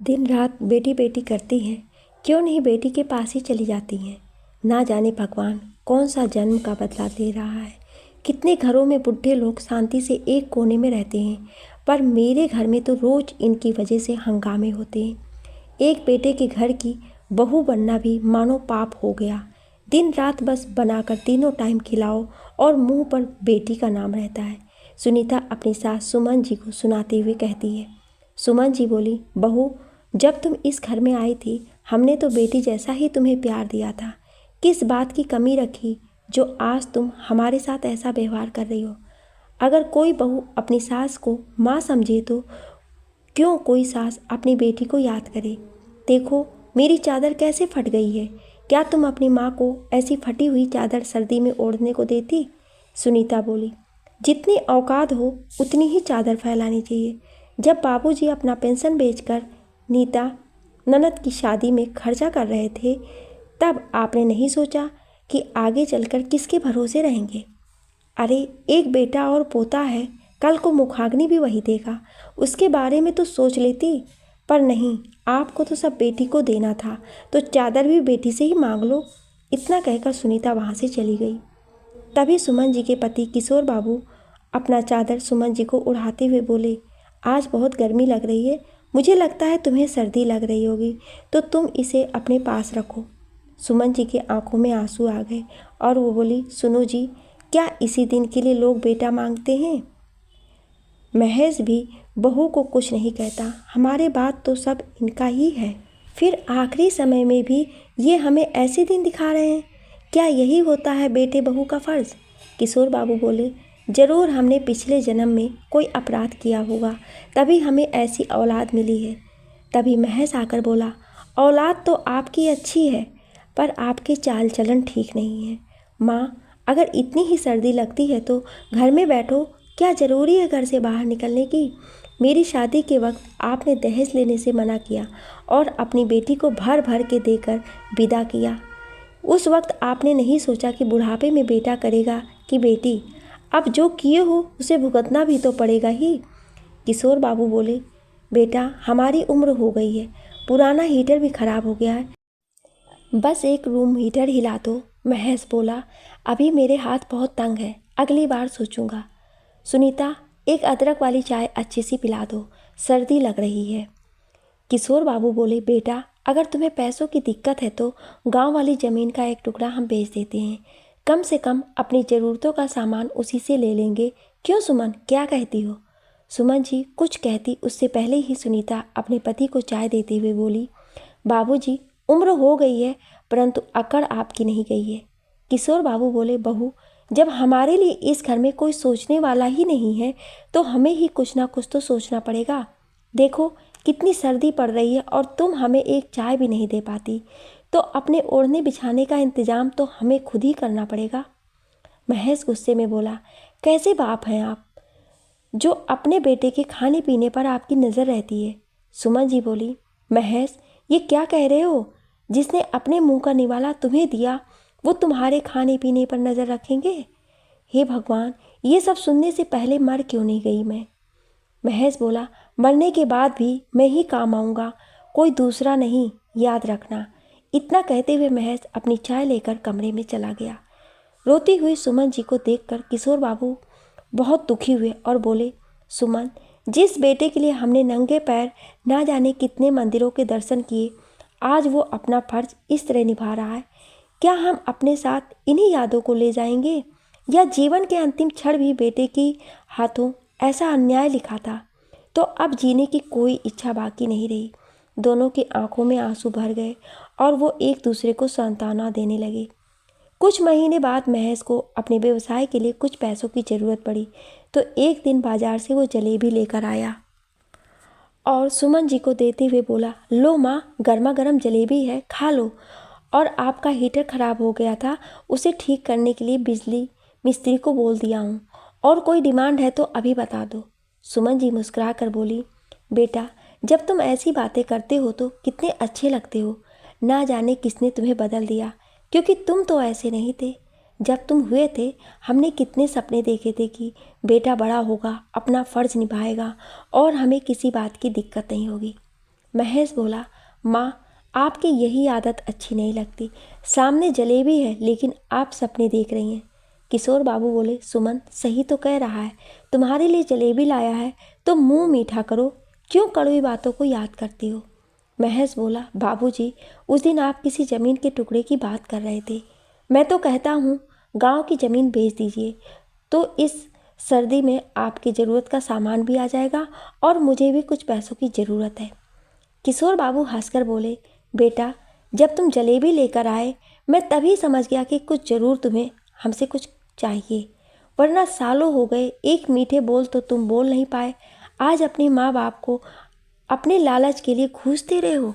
दिन रात बेटी बेटी करती हैं, क्यों नहीं बेटी के पास ही चली जाती हैं। ना जाने भगवान कौन सा जन्म का बदला ले रहा है। कितने घरों में बुढ़े लोग शांति से एक कोने में रहते हैं, पर मेरे घर में तो रोज़ इनकी वजह से हंगामे होते हैं। एक बेटे के घर की बहू बनना भी मानो पाप हो गया। दिन रात बस बनाकर तीनों टाइम खिलाओ और मुंह पर बेटी का नाम रहता है। सुनीता अपनी सास सुमन जी को सुनाते हुए कहती है। सुमन जी बोली, बहू, जब तुम इस घर में आई थी हमने तो बेटी जैसा ही तुम्हें प्यार दिया था। किस बात की कमी रखी जो आज तुम हमारे साथ ऐसा व्यवहार कर रही हो। अगर कोई बहू अपनी सास को माँ समझे तो क्यों कोई सास अपनी बेटी को याद करे। देखो मेरी चादर कैसे फट गई है। क्या तुम अपनी माँ को ऐसी फटी हुई चादर सर्दी में ओढ़ने को देती। सुनीता बोली, जितनी औकात हो उतनी ही चादर फैलानी चाहिए। जब बाबूजी अपना पेंशन बेचकर नीता ननद की शादी में खर्चा कर रहे थे तब आपने नहीं सोचा कि आगे चलकर किसके भरोसे रहेंगे। अरे एक बेटा और पोता है, कल को मुखाग्नि भी वही देगा। उसके बारे में तो सोच लेती, पर नहीं, आपको तो सब बेटी को देना था, तो चादर भी बेटी से ही मांग लो। इतना कहकर सुनीता वहाँ से चली गई। तभी सुमन जी के पति किशोर बाबू अपना चादर सुमन जी को उड़ाते हुए बोले, आज बहुत गर्मी लग रही है, मुझे लगता है तुम्हें सर्दी लग रही होगी, तो तुम इसे अपने पास रखो। सुमन जी के आंखों में आंसू आ गए और वो बोली, सुनो जी, क्या इसी दिन के लिए लोग बेटा मांगते हैं। महेश भी बहू को कुछ नहीं कहता, हमारे बात तो सब इनका ही है। फिर आखिरी समय में भी ये हमें ऐसे दिन दिखा रहे हैं। क्या यही होता है बेटे बहू का फ़र्ज़। किशोर बाबू बोले, ज़रूर हमने पिछले जन्म में कोई अपराध किया होगा, तभी हमें ऐसी औलाद मिली है। तभी महेश आकर बोला, औलाद तो आपकी अच्छी है, पर आपके चाल चलन ठीक नहीं है। माँ, अगर इतनी ही सर्दी लगती है तो घर में बैठो, क्या ज़रूरी है घर से बाहर निकलने की। मेरी शादी के वक्त आपने दहेज लेने से मना किया और अपनी बेटी को भर भर के देकर विदा किया। उस वक्त आपने नहीं सोचा कि बुढ़ापे में बेटा करेगा कि बेटी। अब जो किए हो उसे भुगतना भी तो पड़ेगा ही। किशोर बाबू बोले, बेटा हमारी उम्र हो गई है, पुराना हीटर भी ख़राब हो गया है, बस एक रूम हीटर हिला दो। महेश बोला, अभी मेरे हाथ बहुत तंग है, अगली बार सोचूंगा। सुनीता, एक अदरक वाली चाय अच्छी सी पिला दो, सर्दी लग रही है। किशोर बाबू बोले, बेटा अगर तुम्हें पैसों की दिक्कत है तो गांव वाली ज़मीन का एक टुकड़ा हम बेच देते हैं, कम से कम अपनी ज़रूरतों का सामान उसी से ले लेंगे। क्यों सुमन, क्या कहती हो। सुमन जी कुछ कहती उससे पहले ही सुनीता अपने पति को चाय देते हुए बोली, बाबूजी, उम्र हो गई है परंतु अकड़ आपकी नहीं गई है। किशोर बाबू बोले, बहू, जब हमारे लिए इस घर में कोई सोचने वाला ही नहीं है तो हमें ही कुछ ना कुछ तो सोचना पड़ेगा। देखो कितनी सर्दी पड़ रही है और तुम हमें एक चाय भी नहीं दे पाती, तो अपने ओढ़ने बिछाने का इंतज़ाम तो हमें खुद ही करना पड़ेगा। महेश गुस्से में बोला, कैसे बाप हैं आप जो अपने बेटे के खाने पीने पर आपकी नज़र रहती है। सुमन जी बोली, महेश ये क्या कह रहे हो। जिसने अपने मुंह का निवाला तुम्हें दिया वो तुम्हारे खाने पीने पर नज़र रखेंगे। हे भगवान, ये सब सुनने से पहले मर क्यों नहीं गई मैं। महेश बोला, मरने के बाद भी मैं ही काम आऊँगा, कोई दूसरा नहीं, याद रखना। इतना कहते हुए महेश अपनी चाय लेकर कमरे में चला गया। रोती हुई सुमन जी को देखकर किशोर बाबू बहुत दुखी हुए और बोले, सुमन, जिस बेटे के लिए हमने नंगे पैर ना जाने कितने मंदिरों के दर्शन किए, आज वो अपना फर्ज इस तरह निभा रहा है। क्या हम अपने साथ इन्हीं यादों को ले जाएंगे, या जीवन के अंतिम क्षण भी बेटे की हाथों ऐसा अन्याय लिखा था तो अब जीने की कोई इच्छा बाकी नहीं रही। दोनों की आंखों में आंसू भर गए और वो एक दूसरे को सांत्वना देने लगे। कुछ महीने बाद महेश को अपने व्यवसाय के लिए कुछ पैसों की ज़रूरत पड़ी, तो एक दिन बाजार से वो जलेबी लेकर आया और सुमन जी को देते हुए बोला, लो माँ, गर्मा गर्म जलेबी है, खा लो। और आपका हीटर ख़राब हो गया था, उसे ठीक करने के लिए बिजली मिस्त्री को बोल दिया हूँ, और कोई डिमांड है तो अभी बता दो। सुमन जी मुस्कुरा कर बोली, बेटा जब तुम ऐसी बातें करते हो तो कितने अच्छे लगते हो। ना जाने किसने तुम्हें बदल दिया, क्योंकि तुम तो ऐसे नहीं थे। जब तुम हुए थे हमने कितने सपने देखे थे कि बेटा बड़ा होगा, अपना फ़र्ज निभाएगा और हमें किसी बात की दिक्कत नहीं होगी। महेश बोला, माँ आपकी यही आदत अच्छी नहीं लगती। सामने जलेबी है लेकिन आप सपने देख रही हैं। किशोर बाबू बोले, सुमन सही तो कह रहा है, तुम्हारे लिए जलेबी लाया है तो मुंह मीठा करो, क्यों कड़वी बातों को याद करती हो। महेश बोला, बाबूजी उस दिन आप किसी ज़मीन के टुकड़े की बात कर रहे थे। मैं तो कहता हूँ गांव की ज़मीन बेच दीजिए, तो इस सर्दी में आपकी ज़रूरत का सामान भी आ जाएगा और मुझे भी कुछ पैसों की ज़रूरत है। किशोर बाबू हंसकर बोले, बेटा जब तुम जलेबी लेकर आए मैं तभी समझ गया कि कुछ ज़रूर तुम्हें हमसे कुछ चाहिए, वरना सालों हो गए एक मीठे बोल तो तुम बोल नहीं पाए। आज अपने माँ बाप को अपने लालच के लिए घूसते रहे हो।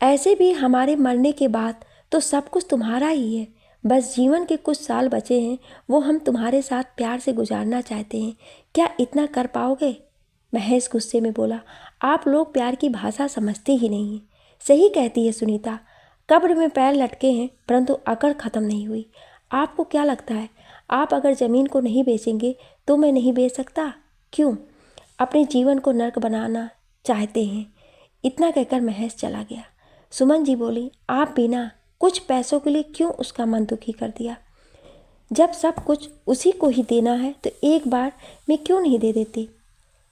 ऐसे भी हमारे मरने के बाद तो सब कुछ तुम्हारा ही है, बस जीवन के कुछ साल बचे हैं, वो हम तुम्हारे साथ प्यार से गुजारना चाहते हैं। क्या इतना कर पाओगे। महेश गुस्से में बोला, आप लोग प्यार की भाषा समझते ही नहीं हैं। सही कहती है सुनीता, कब्र में पैर लटके हैं परंतु अकड़ खत्म नहीं हुई। आपको क्या लगता है आप अगर ज़मीन को नहीं बेचेंगे तो मैं नहीं बेच सकता? क्यों अपने जीवन को नर्क बनाना चाहते हैं। इतना कहकर महेश चला गया। सुमन जी बोली, आप बिना कुछ पैसों के लिए क्यों उसका मन दुखी कर दिया। जब सब कुछ उसी को ही देना है तो एक बार मैं क्यों नहीं दे देती।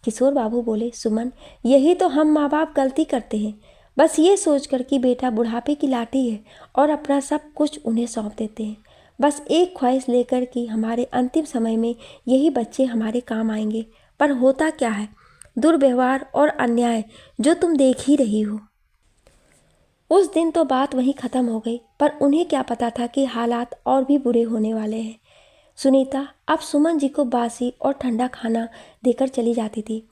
किशोर बाबू बोले, सुमन यही तो हम माँ बाप गलती करते हैं, बस ये सोचकर कि बेटा बुढ़ापे की लाठी है और अपना सब कुछ उन्हें सौंप देते हैं। बस एक ख्वाहिश लेकर कि हमारे अंतिम समय में यही बच्चे हमारे काम आएंगे। पर होता क्या है, दुर्व्यवहार और अन्याय जो तुम देख ही रही हो। उस दिन तो बात वहीं ख़त्म हो गई, पर उन्हें क्या पता था कि हालात और भी बुरे होने वाले हैं। सुनीता अब सुमन जी को बासी और ठंडा खाना देकर चली जाती थी,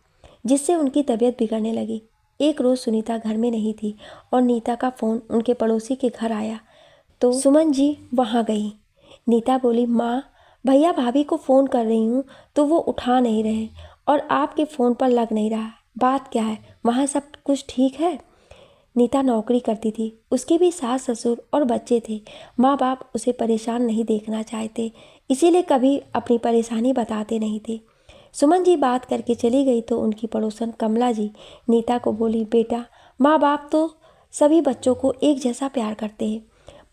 जिससे उनकी तबीयत बिगड़ने लगी। एक रोज़ सुनीता घर में नहीं थी और नीता का फ़ोन उनके पड़ोसी के घर आया तो सुमन जी वहाँ गई। नीता बोली, माँ भैया भाभी को फ़ोन कर रही हूँ तो वो उठा नहीं रहे और आपके फ़ोन पर लग नहीं रहा, बात क्या है, वहाँ सब कुछ ठीक है। नीता नौकरी करती थी, उसके भी सास ससुर और बच्चे थे। माँ बाप उसे परेशान नहीं देखना चाहते, इसीलिए कभी अपनी परेशानी बताते नहीं थे। सुमन जी बात करके चली गई तो उनकी पड़ोसन कमला जी नीता को बोली, बेटा माँ बाप तो सभी बच्चों को एक जैसा प्यार करते हैं,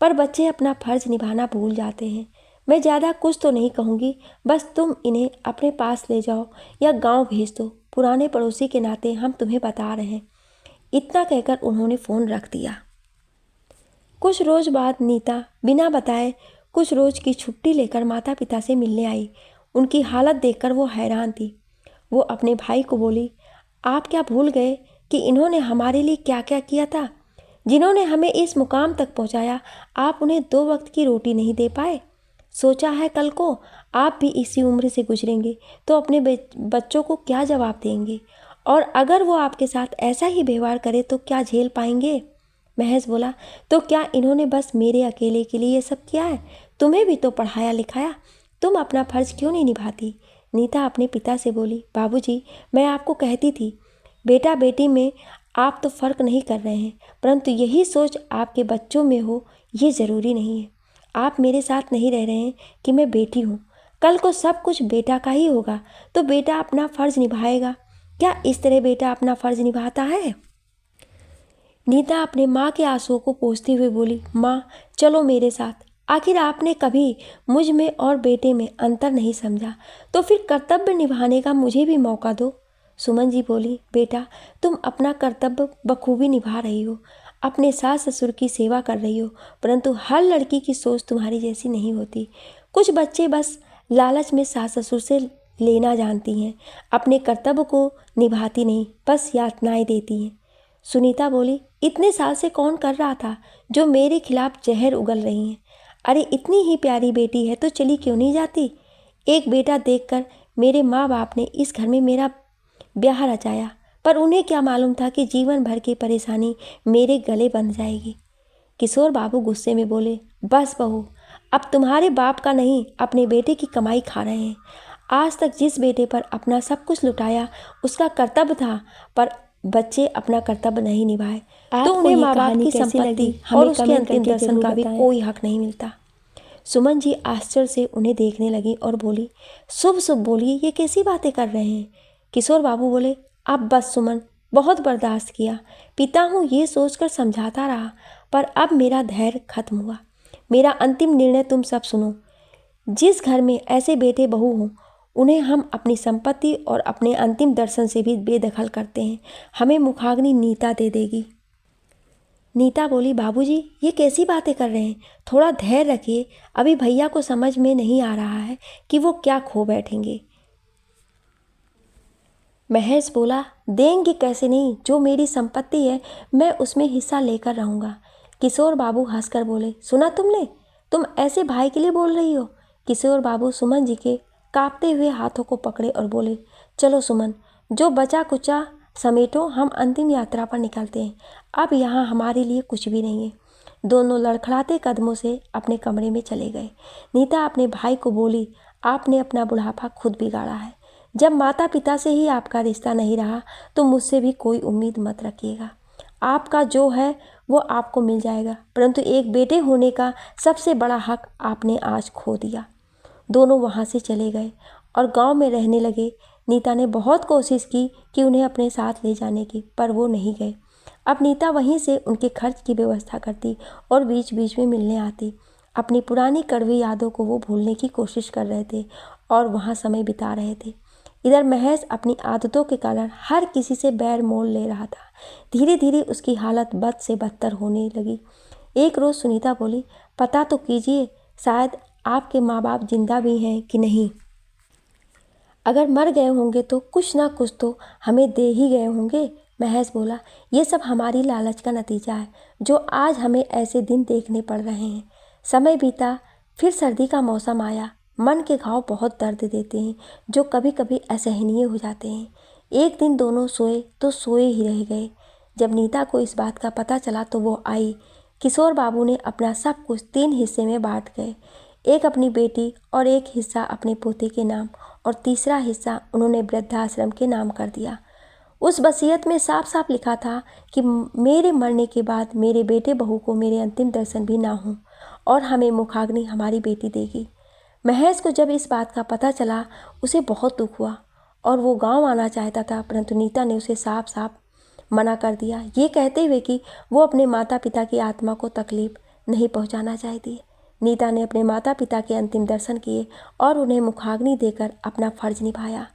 पर बच्चे अपना फ़र्ज़ निभाना भूल जाते हैं। मैं ज़्यादा कुछ तो नहीं कहूँगी, बस तुम इन्हें अपने पास ले जाओ या गांव भेज दो, पुराने पड़ोसी के नाते हम तुम्हें बता रहे हैं। इतना कहकर उन्होंने फ़ोन रख दिया। कुछ रोज़ बाद नीता बिना बताए कुछ रोज़ की छुट्टी लेकर माता पिता से मिलने आई। उनकी हालत देखकर वो हैरान थी। वो अपने भाई को बोली, आप क्या भूल गए कि इन्होंने हमारे लिए क्या क्या किया था, जिन्होंने हमें इस मुकाम तक पहुंचाया। आप उन्हें 2 वक्त की रोटी नहीं दे पाए। सोचा है कल को आप भी इसी उम्र से गुजरेंगे तो अपने बच्चों को क्या जवाब देंगे, और अगर वो आपके साथ ऐसा ही व्यवहार करे तो क्या झेल पाएंगे। महेश बोला, तो क्या इन्होंने बस मेरे अकेले के लिए ये सब किया है, तुम्हें भी तो पढ़ाया लिखाया, तुम अपना फ़र्ज़ क्यों नहीं निभाती। नीता अपने पिता से बोली, बाबूजी मैं आपको कहती थी बेटा बेटी में आप तो फ़र्क नहीं कर रहे हैं, परंतु यही सोच आपके बच्चों में हो ये ज़रूरी नहीं है। आप मेरे साथ नहीं रह रहे हैं कि मैं बेटी हूँ, कल को सब कुछ बेटा का ही होगा तो बेटा अपना फ़र्ज़ निभाएगा। क्या इस तरह बेटा अपना फ़र्ज़ निभाता है। नीता अपने माँ के आंसुओं को पोंछते हुए बोली, माँ चलो मेरे साथ, आखिर आपने कभी मुझ में और बेटे में अंतर नहीं समझा, तो फिर कर्तव्य निभाने का मुझे भी मौका दो। सुमन जी बोली, बेटा तुम अपना कर्तव्य बखूबी निभा रही हो, अपने सास ससुर की सेवा कर रही हो, परंतु हर लड़की की सोच तुम्हारी जैसी नहीं होती। कुछ बच्चे बस लालच में सास ससुर से लेना जानती हैं, अपने कर्तव्य को निभाती नहीं, बस यातनाएं देती हैं। सुनीता बोली, इतने साल से कौन कर रहा था जो मेरे खिलाफ जहर उगल रही हैं। अरे इतनी ही प्यारी बेटी है तो चली क्यों नहीं जाती। एक बेटा देखकर मेरे माँ बाप ने इस घर में मेरा ब्याह रचाया, पर उन्हें क्या मालूम था कि जीवन भर की परेशानी मेरे गले बंध जाएगी। किशोर बाबू गुस्से में बोले, बस बहू अब तुम्हारे बाप का नहीं अपने बेटे की कमाई खा रहे हैं। आज तक जिस बेटे पर अपना सब कुछ लुटाया उसका कर्तव्य था, पर बच्चे अपना कर्तव्य नहीं निभाए तो उन्हें माँ बाप की संपत्ति और उसके अंतिम दर्शन का भी कोई हक नहीं मिलता। सुमन जी आश्चर्य से उन्हें देखने लगी और बोली, शुभ शुभ बोलिए, ये कैसी बातें कर रहे हैं। किशोर बाबू बोले, अब बस सुमन बहुत बर्दाश्त किया, पिता हूँ ये सोचकर समझाता रहा, पर अब मेरा धैर्य खत्म हुआ। मेरा अंतिम निर्णय तुम सब सुनो। जिस घर में ऐसे बेटे बहू हों, उन्हें हम अपनी संपत्ति और अपने अंतिम दर्शन से भी बेदखल करते हैं। हमें मुखाग्नि नीता दे देगी। नीता बोली, बाबूजी ये कैसी बातें कर रहे हैं, थोड़ा धैर्य रखिए। अभी भैया को समझ में नहीं आ रहा है कि वो क्या खो बैठेंगे। महेश बोला, देंगे कैसे नहीं, जो मेरी संपत्ति है मैं उसमें हिस्सा लेकर रहूँगा। किशोर बाबू हंसकर बोले, सुना तुमने, तुम ऐसे भाई के लिए बोल रही हो। किशोर बाबू सुमन जी के कांपते हुए हाथों को पकड़े और बोले, चलो सुमन, जो बचा कुचा समेटो, हम अंतिम यात्रा पर निकलते हैं। अब यहाँ हमारे लिए कुछ भी नहीं है। दोनों लड़खड़ाते कदमों से अपने कमरे में चले गए। नीता अपने भाई को बोली, आपने अपना बुढ़ापा खुद बिगाड़ा है। जब माता पिता से ही आपका रिश्ता नहीं रहा तो मुझसे भी कोई उम्मीद मत रखिएगा। आपका जो है वो आपको मिल जाएगा, परंतु एक बेटे होने का सबसे बड़ा हक आपने आज खो दिया। दोनों वहाँ से चले गए और गांव में रहने लगे। नीता ने बहुत कोशिश की कि उन्हें अपने साथ ले जाने की, पर वो नहीं गए। अब नीता वहीं से उनके खर्च की व्यवस्था करती और बीच बीच में मिलने आती। अपनी पुरानी कड़वी यादों को वो भूलने की कोशिश कर रहे थे और वहाँ समय बिता रहे थे। इधर महेश अपनी आदतों के कारण हर किसी से बैर मोल ले रहा था। धीरे धीरे उसकी हालत बद से बदतर होने लगी। एक रोज़ सुनीता बोली, पता तो कीजिए, शायद आपके माँ बाप जिंदा भी हैं कि नहीं। अगर मर गए होंगे तो कुछ ना कुछ तो हमें दे ही गए होंगे। महेश बोला, ये सब हमारी लालच का नतीजा है, जो आज हमें ऐसे दिन देखने पड़ रहे हैं। समय बीता, फिर सर्दी का मौसम आया। मन के घाव बहुत दर्द देते हैं, जो कभी कभी असहनीय हो जाते हैं। एक दिन दोनों सोए तो सोए ही रह गए। जब नीता को इस बात का पता चला तो वो आई। किशोर बाबू ने अपना सब कुछ 3 हिस्से में बांट गए, एक अपनी बेटी और एक हिस्सा अपने पोते के नाम और तीसरा हिस्सा उन्होंने वृद्धाश्रम के नाम कर दिया। उस वसीयत में साफ साफ लिखा था कि मेरे मरने के बाद मेरे बेटे बहू को मेरे अंतिम दर्शन भी ना हों और हमें मुखाग्नि हमारी बेटी देगी। महेश को जब इस बात का पता चला उसे बहुत दुख हुआ और वो गांव आना चाहता था, परंतु नीता ने उसे साफ साफ मना कर दिया, ये कहते हुए कि वो अपने माता पिता की आत्मा को तकलीफ नहीं पहुंचाना चाहती। नीता ने अपने माता पिता के अंतिम दर्शन किए और उन्हें मुखाग्नि देकर अपना फर्ज निभाया।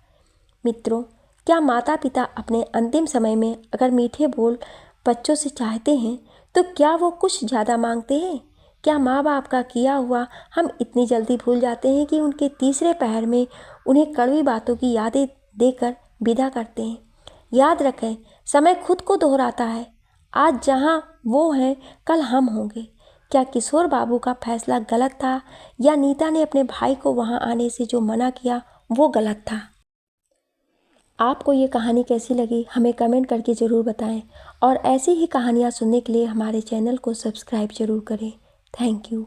मित्रों, क्या माता पिता अपने अंतिम समय में अगर मीठे बोल बच्चों से चाहते हैं तो क्या वो कुछ ज़्यादा मांगते हैं? क्या माँ बाप का किया हुआ हम इतनी जल्दी भूल जाते हैं कि उनके तीसरे पहर में उन्हें कड़वी बातों की यादें देकर विदा करते हैं? याद रखें, समय खुद को दोहराता है। आज जहाँ वो हैं कल हम होंगे। क्या किशोर बाबू का फैसला गलत था या नीता ने अपने भाई को वहाँ आने से जो मना किया वो गलत था? आपको ये कहानी कैसी लगी हमें कमेंट करके ज़रूर बताएं और ऐसी ही कहानियाँ सुनने के लिए हमारे चैनल को सब्सक्राइब ज़रूर करें। Thank you.